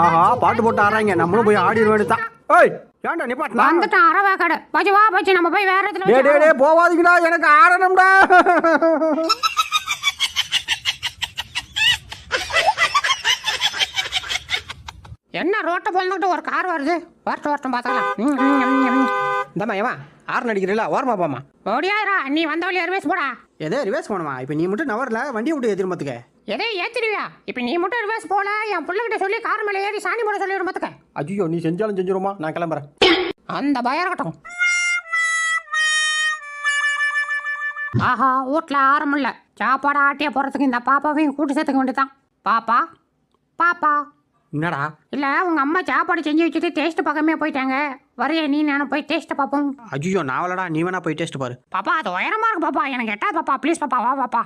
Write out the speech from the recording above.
ஆஹா பாட்டு போட்டு ஆறாங்க, நம்மளும் போய் ஆடிட வேண்டியதான். ஏய் ஏன்டா நிப்பாட்டா வந்துட்டு அரவா கடை பஜி வா பஜி நம்ம போய் வேற இடத்துல டேய் டேய் போவாதீங்கடா, எனக்கு ஆடணும்டா. என்ன ரோட்டை போந்துக்கிட்டு ஒரு கார் வருது, வரட்டும் பார்த்துக்கலாம். இந்தம்மா ஏமா ஆறு நடிக்கிறீங்களா, ஓரமா போமா. ஓடியாரா நீ வந்த வழியா ரிவேஸ் போடா. எதே ரிவேஸ் போனமா, இப்போ நீ மட்டும் நவரில் வண்டியை விட்டு எதிர்மத்துக்க. எதே ஏத்திடுவியா? இப்போ நீ மட்டும் ரிவேஸ் போல, என் பிள்ளைகிட்ட சொல்லி கார் மேலே ஏறி சாணி போட சொல்லி மத்துக்க. ஐயோ நீ செஞ்சாலும் செஞ்சிருமா, நான் கிளம்புறேன். அந்த பயம் இருக்கட்டும். ஆஹா வீட்டில் ஆரம் இல்லை, சாப்பாடு ஆட்டிய போகிறதுக்கு இந்த பாப்பாவையும் கூட்டு சேர்த்துக்க வேண்டியதான். பாப்பா பாப்பா என்னடா? இல்லை உங்கள் அம்மா சாப்பாடு செஞ்சு வச்சுட்டு டேஸ்ட்டு பார்க்காம போயிட்டாங்க. வரைய நீ நானும் போய் டேஸ்ட்டு பார்ப்போம். ஐயோ நாவலடா, நீ வேணா போய் டேஸ்ட் பாரு. பாப்பா அது உயரமா இருக்கு பாப்பா, எனக்கு எட்டா பாப்பா, ப்ளீஸ் பாப்பா வா பாப்பா.